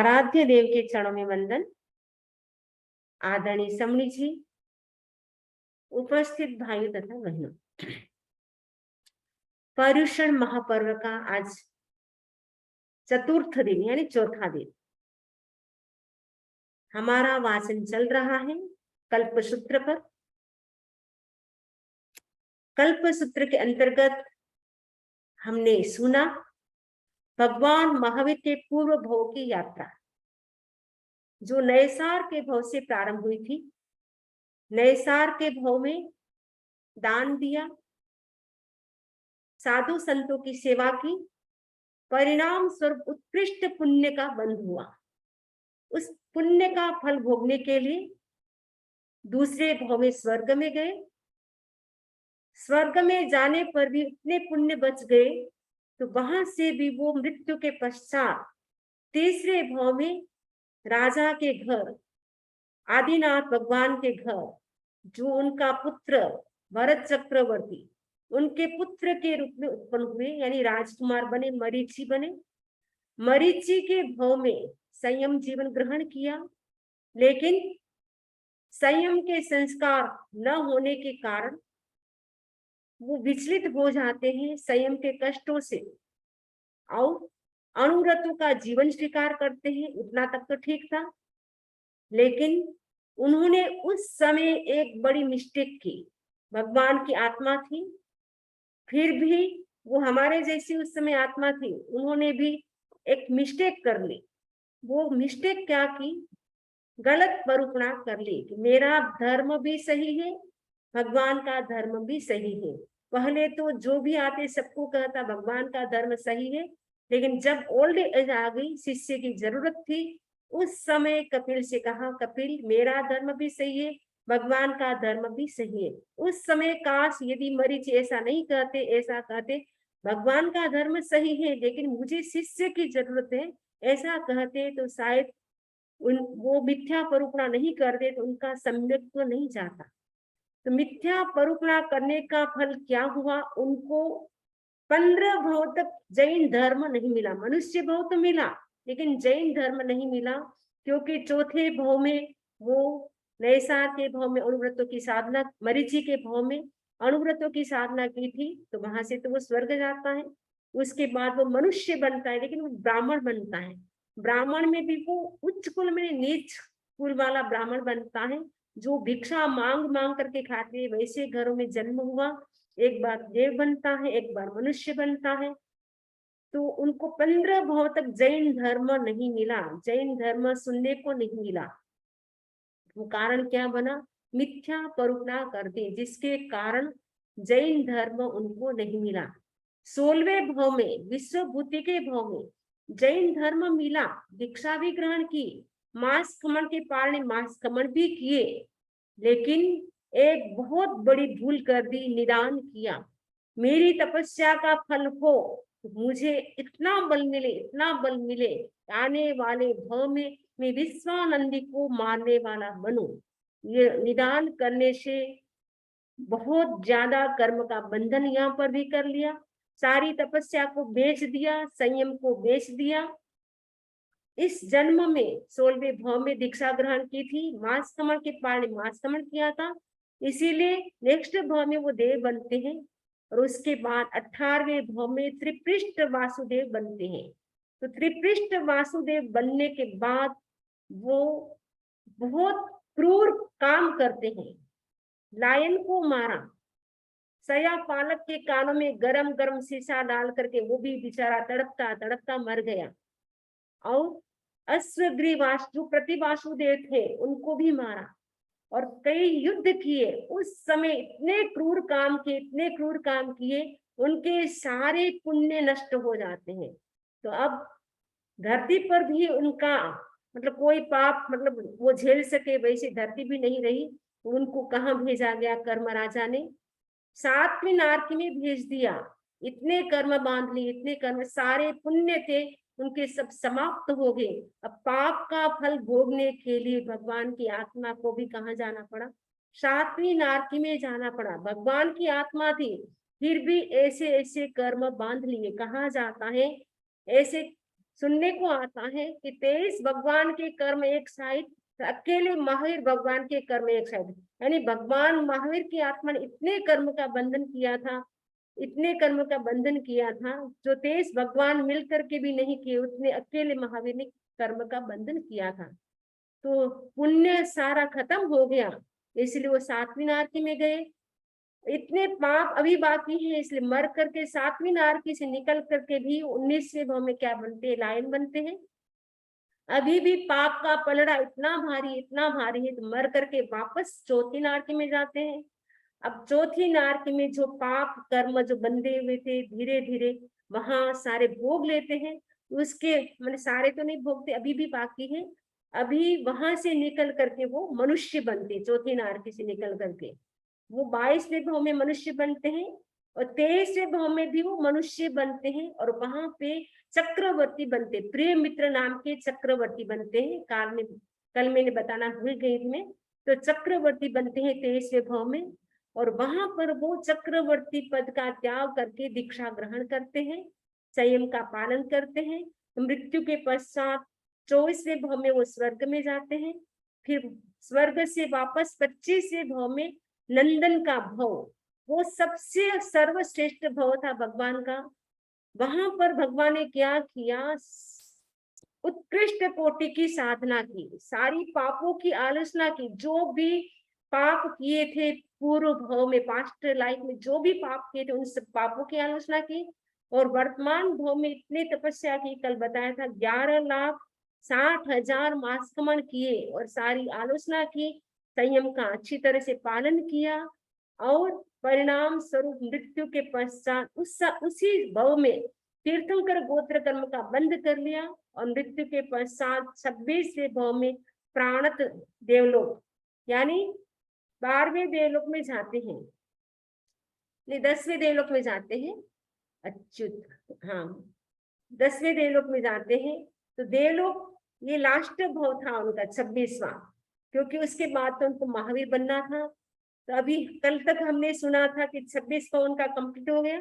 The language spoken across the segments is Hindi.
आराध्य देव के चरणों में वंदन। आदरणीय समणी जी, उपस्थित भाइयों तथा बहनों, पर्युषण महापर्व का आज चतुर्थ दिन यानी चौथा दिन हमारा वाचन चल रहा है कल्पसूत्र पर। कल्पसूत्र के अंतर्गत हमने सुना भगवान महावीर के पूर्व भव की यात्रा, जो नैसार के भव से प्रारंभ हुई थी। नैसार के भव में दान दिया, साधु संतों की सेवा की, परिणाम स्वरूप उत्कृष्ट पुण्य का बंध हुआ। उस पुण्य का फल भोगने के लिए दूसरे भव में स्वर्ग में गए। स्वर्ग में जाने पर भी इतने पुण्य बच गए तो वहां से भी वो मृत्यु के पश्चात तीसरे भव में राजा के घर, आदिनाथ भगवान के घर, जो उनका पुत्र भरत चक्रवर्ती उनके पुत्र के रूप में उत्पन्न हुए, यानी राजकुमार बने, मरीचि बने। मरीचि के भव में संयम जीवन ग्रहण किया, लेकिन संयम के संस्कार न होने के कारण वो विचलित हो जाते हैं संयम के कष्टों से और अनुव्रतों का जीवन स्वीकार करते हैं। उतना तक तो ठीक था, लेकिन उन्होंने उस समय एक बड़ी मिस्टेक की। भगवान की आत्मा थी, फिर भी वो हमारे जैसी उस समय आत्मा थी, उन्होंने भी एक मिस्टेक कर ली। वो मिस्टेक क्या की? गलत परूपणा कर ली कि मेरा धर्म भी सही है, भगवान का धर्म भी सही है। पहले तो जो भी आते सबको कहता भगवान का धर्म सही है, लेकिन जब ओल्ड एज आ गई, शिष्य की जरूरत थी, उस समय कपिल से कहा, कपिल मेरा धर्म भी सही है, भगवान का धर्म भी सही है। उस समय काश यदि मरीच ऐसा नहीं कहते, ऐसा कहते भगवान का धर्म सही है लेकिन मुझे शिष्य की जरूरत है, ऐसा कहते तो शायद वो मिथ्या परूपणा नहीं करते तो उनका सम्यक तो नहीं जाता। तो मिथ्या परूपणा करने का फल क्या हुआ? उनको 15 भव तक जैन धर्म नहीं मिला। मनुष्य भव तो मिला लेकिन जैन धर्म नहीं मिला, क्योंकि चौथे भव में वो नैसार के भव में अनुव्रतों की साधना, मरीचि के भव में अनुव्रतों की साधना की थी, तो वहां से तो वो स्वर्ग जाता है। उसके बाद वो मनुष्य बनता है, लेकिन वो ब्राह्मण बनता है। ब्राह्मण में भी वो उच्च कुल में नीच कुल वाला ब्राह्मण बनता है, जो भिक्षा मांग मांग करके खाते हैं। वैसे घरों में जन्म हुआ, एक बार देव बनता है, एक बार मनुष्य बनता है। तो उनको 15 भव तक जैन धर्म नहीं मिला, जैन धर्म सुनने को नहीं मिला। वो कारण क्या बना? मिथ्या परूपणा कर दी, जिसके कारण जैन धर्म उनको नहीं मिला। 16वें भव में, विश्वभूति के भव में जैन धर्म मिला, दीक्षा भी ग्रहण की, मास खमन के पालने मास खमन भी किए, लेकिन एक बहुत बड़ी भूल कर दी, निदान किया। मेरी तपस्या का फल हो, मुझे इतना बल मिले, इतना बल मिले, आने वाले भव में मैं विश्वानंदी को मारने वाला बनूं। ये निदान करने से बहुत ज्यादा कर्म का बंधन यहाँ पर भी कर लिया, सारी तपस्या को बेच दिया, संयम को बेच दिया। इस जन्म में 16वें भव में दीक्षा ग्रहण की थी, मास कमल के पार मास कमल किया था, इसीलिए नेक्स्ट भव में वो देव बनते हैं। और उसके बाद 18वें भव में त्रिपृष्ठ वासुदेव बनते हैं। तो त्रिपृष्ठ वासुदेव बनने के बाद वो बहुत क्रूर काम करते हैं। लायन को मारा, सया पालक के कानों में गरम गरम शीशा डाल करके वो भी बेचारा तड़पता तड़पता मर गया। और अश्वग्रीवास जो प्रतिवासुदेव थे उनको भी मारा और कई युद्ध किए। उस समय इतने क्रूर काम किए, इतने क्रूर काम किए, उनके सारे पुण्य नष्ट हो जाते हैं। तो अब धरती पर भी उनका मतलब कोई पाप मतलब वो झेल सके वैसी धरती भी नहीं रही। उनको कहाँ भेजा गया? कर्म राजा ने 7वीं नारकी में भेज दिया। इतने कर्म बांध लिए, इतने कर्म, सारे पुण्य थे उनके सब समाप्त हो गए। अब पाप का फल भोगने के लिए भगवान की आत्मा को भी कहाँ जाना पड़ा? 7वीं नारकी में जाना पड़ा। भगवान की आत्मा थी, फिर भी ऐसे ऐसे कर्म बांध लिए। कहाँ जाता है? ऐसे सुनने को आता है कि 23 भगवान के कर्म एक साइड, अकेले महावीर भगवान के कर्म एक साइड। यानी भगवान महावीर की आत्मा ने इतने कर्म का बंधन किया था, इतने कर्म का बंधन किया था जो 23 भगवान मिलकर के भी नहीं किए, उतने अकेले महावीर ने कर्म का बंधन किया था। तो पुण्य सारा खत्म हो गया, इसलिए वो 7वीं नारकी में गए। इतने पाप अभी बाकी हैं, इसलिए मर करके 7वीं नारकी से निकल करके भी 19वें भाव में क्या बनते हैं, लायन बनते हैं। अभी भी पाप का पलड़ा इतना भारी है, तो मर करके वापस चौथी नारकी में जाते हैं। अब चौथी नारकी में जो पाप कर्म जो बंधे हुए थे, धीरे धीरे वहां सारे भोग लेते हैं। उसके मैंने सारे तो नहीं भोगते, अभी भी बाकी है। अभी वहां से निकल करके वो मनुष्य बनते, चौथी नारकी से निकल करके वो 22वें भाव में मनुष्य बनते हैं, और 23वें भाव में भी वो मनुष्य बनते हैं, और वहां पे चक्रवर्ती बनते, प्रिय मित्र नाम के चक्रवर्ती बनते हैं। कल मैंने बताना भूल गई थी मैं, तो चक्रवर्ती बनते हैं 23वें भाव में, और वहां पर वो चक्रवर्ती पद का त्याग करके दीक्षा ग्रहण करते हैं, संयम का पालन करते हैं। मृत्यु के पश्चात 24वें भाव में वो स्वर्ग में जाते हैं। फिर स्वर्ग से वापस 25वें भाव में नंदन का भव, वो सबसे सर्वश्रेष्ठ भव था भगवान का। वहां पर भगवान ने क्या किया, उत्कृष्ट कोटि की साधना की, सारी पापों की आलोचना की। जो भी पाप किए थे पूर्व भव में, पास्ट लाइफ में जो भी पाप किए थे, उन सब पापों की आलोचना की। और वर्तमान भव में इतनी तपस्या की, कल बताया था 11,60,000 मास्कमण किए और सारी आलोचना की, संयम का अच्छी तरह से पालन किया, और परिणाम स्वरूप मृत्यु के पश्चात उसी भव में तीर्थंकर गोत्र कर्म का बंध कर लिया, और मृत्यु के पश्चात 26वें भव में प्राणत देवलोक यानी 12वें देवलोक में जाते हैं, नहीं 10वें देवलोक में जाते हैं, अच्युत, हाँ 10वें देवलोक में जाते हैं। तो देवलोक ये लास्ट भव था उनका 26वां, क्योंकि उसके बाद तो उनको महावीर बनना था। तो अभी कल तक हमने सुना था कि 26 का उनका कंप्लीट हो गया।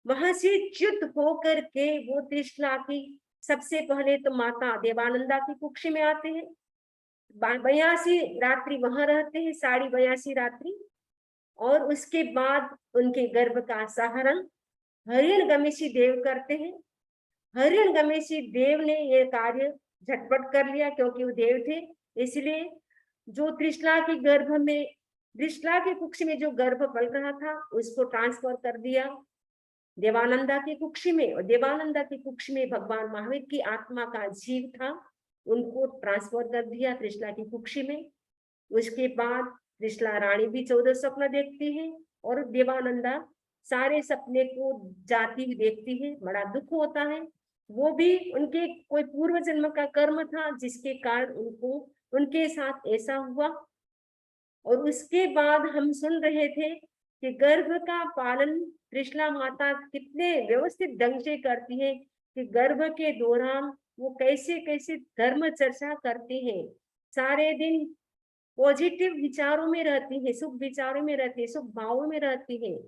वहां से च्युत होकर के वो त्रिशला की सबसे पहले तो माता देवानंदा की कुक्ष में आते हैं, 82 रात्रि वहां रहते हैं, 82 रात्रि। और उसके बाद उनके गर्भ का सहरण हरिण गमेशी देव करते हैं। हरिण गमेशी देव ने ये कार्य झटपट कर लिया, क्योंकि वो देव थे, इसलिए जो त्रिशला के गर्भ में, त्रिशला के कुक्ष में जो गर्भ पल रहा था, उसको ट्रांसफर कर दिया देवानंदा के कुक्ष में, और देवानंदा के कुक्ष में भगवान महावीर की आत्मा का जीव था, उनको ट्रांसफर कर दिया त्रिशला की कुक्ष में। उसके बाद त्रिशला रानी भी 14 स्वप्न देखती है, और देवानंदा सारे सपने को जाती हुई देखती है, बड़ा दुख होता है। वो भी उनके कोई पूर्व जन्म का कर्म था, जिसके कारण उनको उनके साथ ऐसा हुआ। और उसके बाद हम सुन रहे थे कि गर्भ का पालन त्रिशला माता कितने व्यवस्थित ढंग से करती है, कि गर्भ के दौरान वो कैसे कैसे धर्म चर्चा करती है, सारे दिन पॉजिटिव विचारों में रहती है, शुभ विचारों में रहती है, शुभ भावों में रहती है,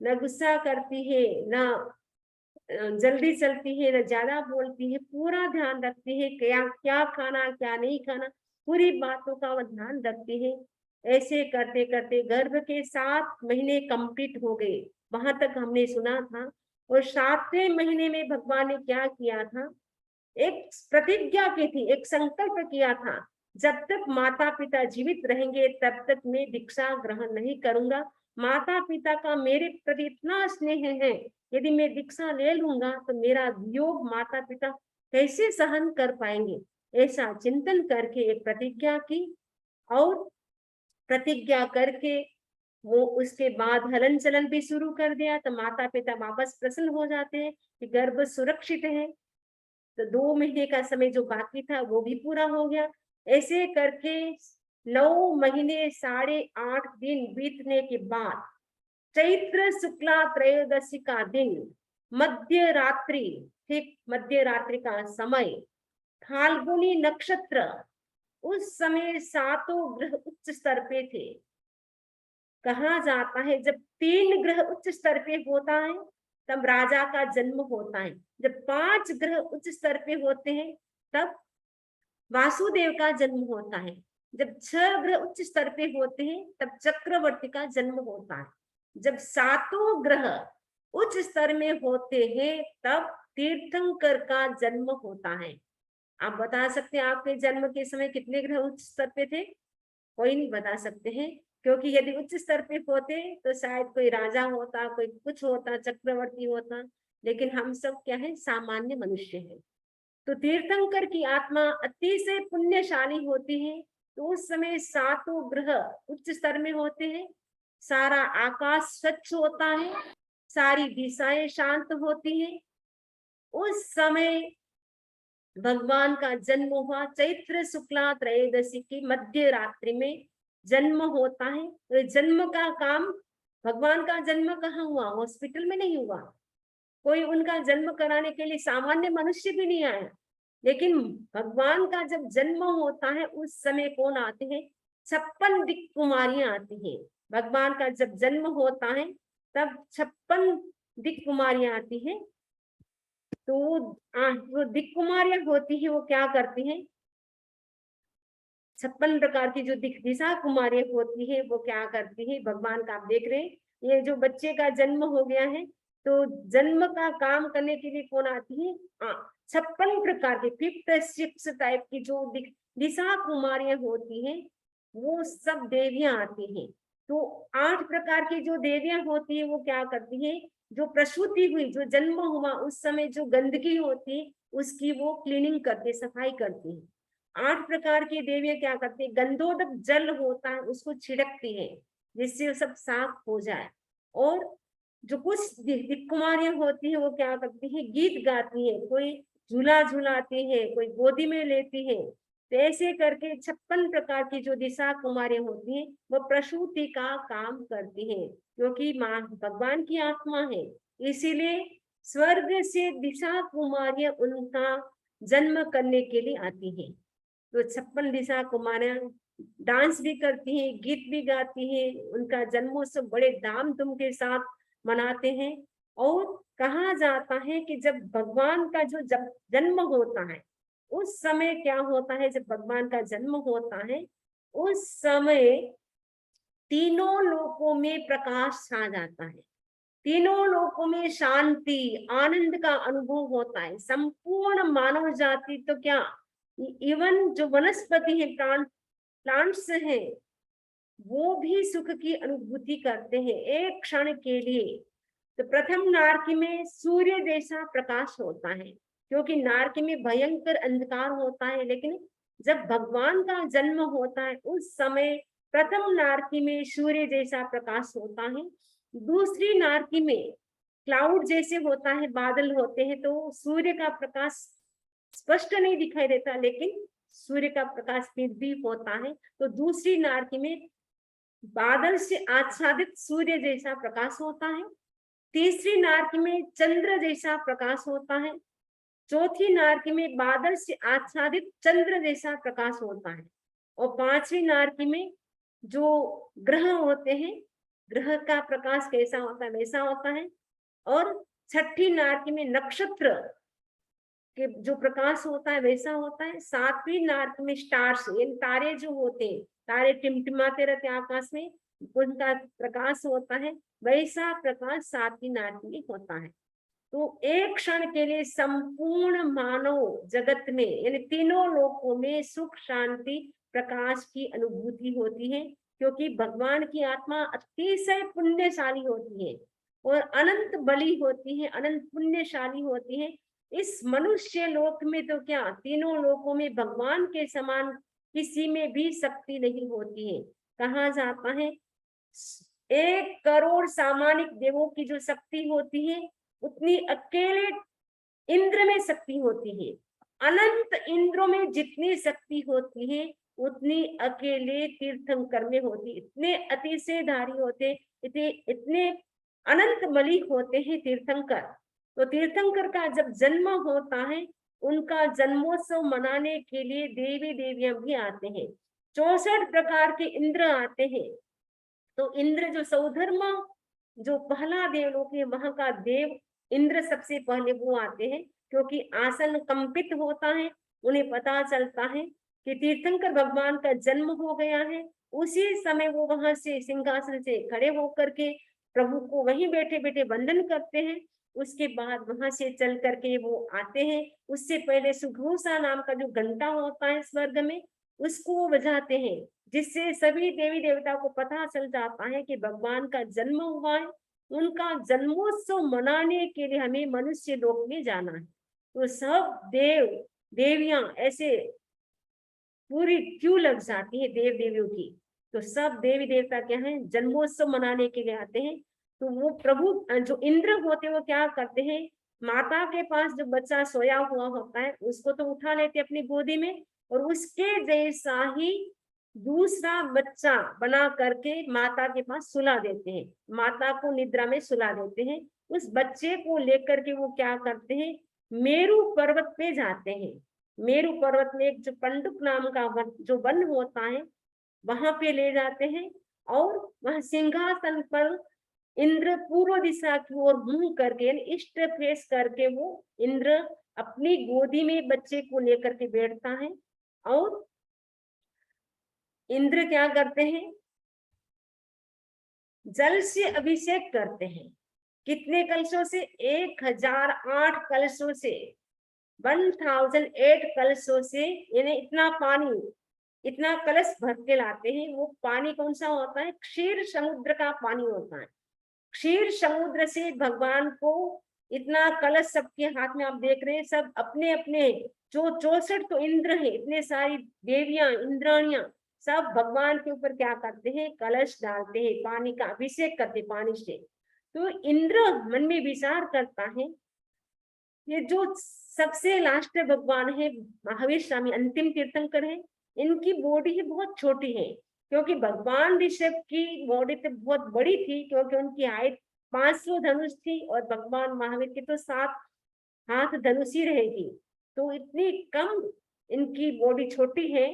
न गुस्सा करती है, न जल्दी चलती है, न ज्यादा बोलती है, पूरा ध्यान रखती है क्या क्या खाना क्या नहीं खाना, पूरी बातों का वो ध्यान रखती है। ऐसे करते करते गर्भ के 7 महीने कंप्लीट हो गए, वहां तक हमने सुना था। और 7वें महीने में भगवान ने क्या किया था, एक प्रतिज्ञा की थी, एक संकल्प किया था, जब तक माता पिता जीवित रहेंगे तब तक मैं दीक्षा ग्रहण नहीं करूंगा। माता पिता का मेरे प्रति इतना स्नेह है, यदि मैं दीक्षा ले लूंगा तो मेरा वियोग माता पिता कैसे सहन कर पाएंगे। ऐसा चिंतन करके एक प्रतिज्ञा की, और प्रतिज्ञा करके वो उसके बाद हलन चलन भी शुरू कर दिया, तो माता पिता वापस प्रसन्न हो जाते हैं कि गर्भ सुरक्षित है। तो 2 महीने का समय जो बाकी था वो भी पूरा हो गया। ऐसे करके 9 महीने 8.5 दिन बीतने के बाद चैत्र शुक्ला त्रयोदशी का दिन, मध्य रात्रि, ठीक मध्य रात्रि का समय, फाल्गुनी नक्षत्र, उस समय 7 ग्रह उच्च स्तर पे थे। कहा जाता है जब 3 ग्रह उच्च स्तर पे होता है तब राजा का जन्म होता है। जब 5 ग्रह उच्च स्तर पे होते हैं तब वासुदेव का जन्म होता है। जब 6 ग्रह उच्च स्तर पे होते हैं तब चक्रवर्ती का जन्म होता है। जब 7 ग्रह उच्च स्तर में होते हैं तब तीर्थंकर का जन्म होता है। आप बता सकते हैं आपके जन्म के समय कितने ग्रह उच्च स्तर पे थे? कोई नहीं बता सकते हैं, क्योंकि यदि उच्च स्तर पे होते तो शायद कोई राजा होता, कोई कुछ होता, चक्रवर्ती होता, लेकिन हम सब क्या है, सामान्य मनुष्य है। तो तीर्थंकर की आत्मा अतिशय पुण्यशाली होती है। तो उस समय 7 ग्रह उच्च स्तर में होते हैं, सारा आकाश स्वच्छ होता है, सारी दिशाएं शांत होती हैं। उस समय भगवान का जन्म हुआ। चैत्र शुक्ला त्रयोदशी की मध्य रात्रि में जन्म होता है। तो जन्म का काम, भगवान का जन्म कहाँ हुआ? हॉस्पिटल में नहीं हुआ। कोई उनका जन्म कराने के लिए सामान्य मनुष्य भी नहीं आया। लेकिन भगवान का जब जन्म होता है उस समय कौन आते हैं? 56 दिक् कुमारियां आती हैं। भगवान का जब जन्म होता है तब 56 दिक् कुमारियां आती हैं। तो जो दिक् कुमारियां होती है वो क्या करती हैं? 56 प्रकार की जो दिशा कुमारियां होती है वो क्या करती है? भगवान का आप देख रहे हैं, ये जो बच्चे का जन्म हो गया है तो जन्म का काम करने के लिए कौन आती है? 56 प्रकार के 56 टाइप की जो दिशा कुमारियां होती हैं वो सब देवियां आती हैं। तो 8 प्रकार की जो देवियां होती है वो क्या करती है? जो प्रसूति हुई, जो जन्म हुआ उस समय जो गंदगी होती है उसकी वो क्लीनिंग करती, सफाई करती है। 8 प्रकार की देवियां क्या करती है? गंधोदक जल होता है उसको छिड़कती है जिससे वो सब साफ हो जाए। और जो कुछ दिक् कुमारियां होती है वो क्या करती है? गीत गाती है, कोई झूला झूलाती है, कोई गोदी में लेती है। तो ऐसे करके 56 प्रकार की जो दिशा कुमारियां होती हैं वो प्रसूति का काम करती हैं, क्योंकि माँ भगवान की आत्मा है। इसीलिए स्वर्ग से दिशा कुमारियां उनका जन्म करने के लिए आती हैं। तो 56 दिशा कुमारियां डांस भी करती हैं, गीत भी गाती हैं, उनका जन्मोत्सव बड़े धाम-धूम के साथ मनाते हैं। और कहा जाता है कि जब भगवान का जो जब जन्म होता है उस समय क्या होता है? जब भगवान का जन्म होता है उस समय तीनों लोकों में प्रकाश छा जाता है, तीनों लोकों में शांति आनंद का अनुभव होता है। संपूर्ण मानव जाति तो क्या, इवन जो वनस्पति है, प्लांट्स है, वो भी सुख की अनुभूति करते हैं एक क्षण के लिए। तो प्रथम नारकी में सूर्य जैसा प्रकाश होता है, क्योंकि नारकी में भयंकर अंधकार होता है। लेकिन जब भगवान का जन्म होता है उस समय प्रथम नारकी में सूर्य जैसा प्रकाश होता है। दूसरी नारकी में क्लाउड जैसे होता है, बादल होते हैं, तो सूर्य का प्रकाश स्पष्ट नहीं दिखाई देता, लेकिन सूर्य का प्रकाश फिर भी होता है। तो दूसरी नारकी में बादल से आच्छादित सूर्य जैसा प्रकाश होता है। तीसरी नारकी में चंद्र जैसा प्रकाश होता है। चौथी नारकी में बादल से आच्छादित चंद्र जैसा प्रकाश होता है। और 5वीं नारकी में जो ग्रह होते हैं, ग्रह का प्रकाश कैसा होता है वैसा होता है। और 6ठी नारकी में नक्षत्र के जो प्रकाश होता है वैसा होता है। 7वीं नारकी में स्टार्स, यानी तारे जो होते हैं, तारे टिमटिमाते रहते हैं आकाश में, उनका प्रकाश होता है, वैसा प्रकाश 7वीं नारकी में होता है। तो एक क्षण के लिए संपूर्ण मानव जगत में, यानी तीनों लोकों में सुख शांति प्रकाश की अनुभूति होती है, क्योंकि भगवान की आत्मा अतिशय पुण्यशाली होती है और अनंत बली होती है, अनंत पुण्यशाली होती है। इस मनुष्य लोक में तो क्या, तीनों लोकों में भगवान के समान किसी में भी शक्ति नहीं होती है। कहा जाता है 1 करोड़ सामान्य देवों की जो शक्ति होती है उतनी अकेले इंद्र में शक्ति होती है। अनंत इंद्रों में जितनी शक्ति होती है उतनी अकेले तीर्थंकर में होती। इतने अतिशयधारी होते, इतने अनंत बली होते हैं तीर्थंकर। तो तीर्थंकर का जब जन्म होता है उनका जन्मोत्सव मनाने के लिए देवी देवियां भी आते हैं। 64 प्रकार के इंद्र आते हैं। तो इंद्र जो सौधर्मा, जो पहला देवलोक है, वहां का देव इंद्र सबसे पहले वो आते हैं, क्योंकि आसन कंपित होता है, उन्हें पता चलता है कि तीर्थंकर भगवान का जन्म हो गया है। उसी समय वो वहां से सिंहासन से खड़े होकर के प्रभु को वहीं बैठे बैठे वंदन करते हैं। उसके बाद वहां से चल करके वो आते हैं। उससे पहले सुघोषा नाम का जो घंटा होता है स्वर्ग में, उसको वो बजाते हैं, जिससे सभी देवी देवता को पता चल जाता है कि भगवान का जन्म हुआ है। उनका जन्मोत्सव मनाने के लिए हमें मनुष्य लोक में जाना है। तो सब देव देवियां ऐसे पूरी क्यों लग जाती है देव देवियों की। तो सब देवी देवता क्या है, जन्मोत्सव मनाने के लिए आते हैं। तो वो प्रभु जो इंद्र होते हैं वो क्या करते हैं, माता के पास जो बच्चा सोया हुआ होता है उसको तो उठा लेते अपनी गोदी में, और उसके जैसा ही दूसरा बच्चा बना करके माता के पास सुला देते हैं, माता को निद्रा में सुला देते हैं। उस बच्चे को लेकर के वो क्या करते हैं, मेरु पर्वत पे जाते हैं। मेरु पर्वत में एक जो पंडुक नाम का जो वन होता है, वहां पे ले जाते हैं। और वह सिंहासन पर इंद्र पूर्व दिशा की ओर मुंह करके ईस्ट फेस करके वो इंद्र अपनी गोदी में बच्चे को लेकर के बैठता है। और इंद्र क्या करते हैं, जल से अभिषेक करते हैं। कितने कलशों से, 1008 कलशों से, 1008 कलशों से, यानी इतना पानी, इतना कलश भर के लाते हैं। वो पानी कौन सा होता है, क्षीर समुद्र का पानी होता है। क्षीर समुद्र से भगवान को इतना कलश सबके हाथ में आप देख रहे हैं, सब अपने अपने जो 64 तो इंद्र है, इतने सारी देवियां इंद्राणियां सब भगवान के ऊपर क्या करते हैं, कलश डालते हैं, पानी का अभिषेक करते पानी से। तो इंद्र मन में विचार करता है, ये जो सबसे लास्ट भगवान है महावीर स्वामी अंतिम तीर्थंकर है, इनकी बॉडी बहुत छोटी है। क्योंकि भगवान ऋषभ की बॉडी तो बहुत बड़ी थी, क्योंकि उनकी हाइट 500 धनुष थी, और भगवान महावीर की तो 7 हाथ धनुष ही रहेगी। तो इतनी कम इनकी बॉडी छोटी है।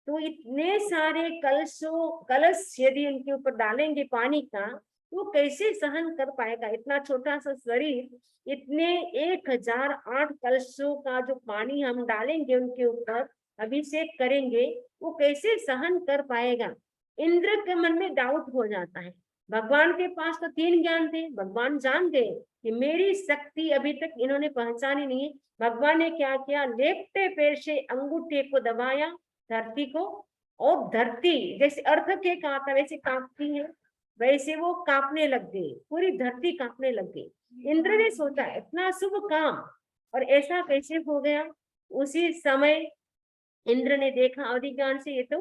तो इतने सारे कलश यदि उनके ऊपर डालेंगे पानी का, वो कैसे सहन कर पाएगा, इतना छोटा सा शरीर। इतने 1008 कलशों का जो पानी हम डालेंगे उनके ऊपर, अभिषेक करेंगे, वो कैसे सहन कर पाएगा। इंद्र के मन में डाउट हो जाता है। भगवान के पास तो 3 ज्ञान थे, भगवान जान गए कि मेरी शक्ति अभी तक इन्होंने पहचानी नहीं है। भगवान ने क्या किया, लेफ्टे पैर से अंगूठे को दबाया धरती को, और धरती जैसे अर्थक्वेक आता वैसे कांपती है, वैसे वो कांपने लग गई, पूरी धरती कांपने लग गई। इंद्र ने सोचा इतना शुभ काम और ऐसा कैसे हो गया। उसी समय इंद्र ने देखा अधिज्ञान से, ये तो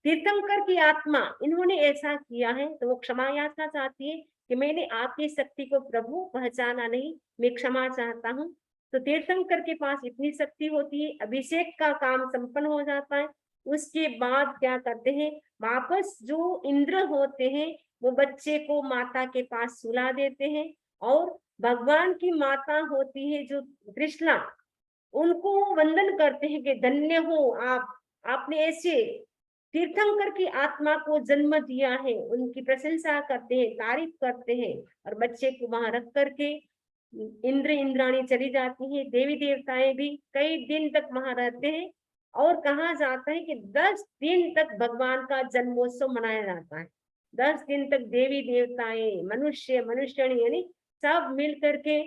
तीर्थंकर की आत्मा, इन्होंने ऐसा किया है, तो वो क्षमा याचना चाहती है कि मैंने आपकी शक्ति को प्रभु पहचाना नहीं, मैं क्षमा चाहता हूँ। तो तीर्थंकर के पास इतनी शक्ति होती है, अभिषेक का काम संपन्न हो जाता है। उसके बाद क्या करते हैं, वापस जो इंद्र होते हैं वो बच्चे को माता के पास सुला देते हैं। और भगवान की माता होती है जो त्रिशला, उनको वंदन करते हैं कि धन्य हो आप, आपने ऐसे तीर्थंकर की आत्मा को जन्म दिया है। उनकी प्रशंसा करते हैं, तारीफ करते हैं, और बच्चे को वहां रख करके इंद्र इंद्राणी चली जाती है। देवी देवताएं भी कई दिन तक वहां रहते हैं। और कहा जाता है कि 10 दिन तक भगवान का जन्मोत्सव मनाया जाता है। 10 दिन तक देवी देवताएं, मनुष्य मनुष्यणी यानी सब मिल करके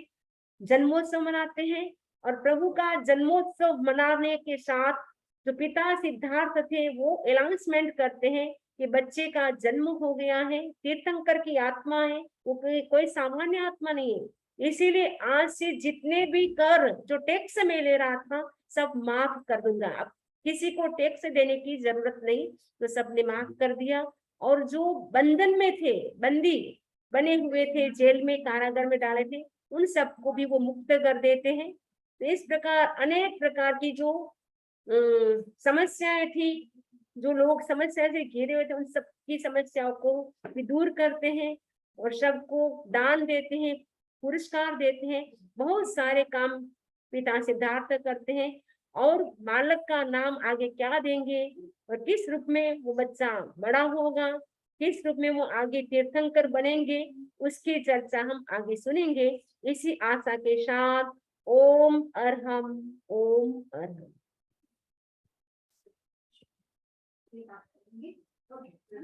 जन्मोत्सव मनाते हैं। और प्रभु का जन्मोत्सव मनाने के साथ जो पिता सिद्धार्थ थे वो अनाउंसमेंट करते हैं कि बच्चे का जन्म हो गया है। तीर्थंकर की आत्मा है, वो कोई सामान्य आत्मा नहीं है। इसीलिए आज से जितने भी कर जो टैक्स में ले रहा था सब माफ कर दूंगा, अब किसी को टैक्स देने की जरूरत नहीं, तो सबने माफ कर दिया। और जो बंधन में थे, बंदी बने हुए थे, जेल में कारागार में डाले थे, उन सबको भी वो मुक्त कर देते हैं। तो इस प्रकार अनेक प्रकार की जो समस्याएं थी, जो लोग समस्या से घिरे हुए थे, उन सबकी समस्याओं को भी दूर करते हैं, और सबको दान देते हैं, पुरस्कार देते हैं। बहुत सारे काम पिता सिद्धार्थ करते हैं। और बालक का नाम आगे क्या देंगे और किस रूप में वो बच्चा बड़ा होगा, किस रूप में वो आगे तीर्थंकर बनेंगे, उसकी चर्चा हम आगे सुनेंगे। इसी आशा के साथ ओम अरहम, ओम अरहम।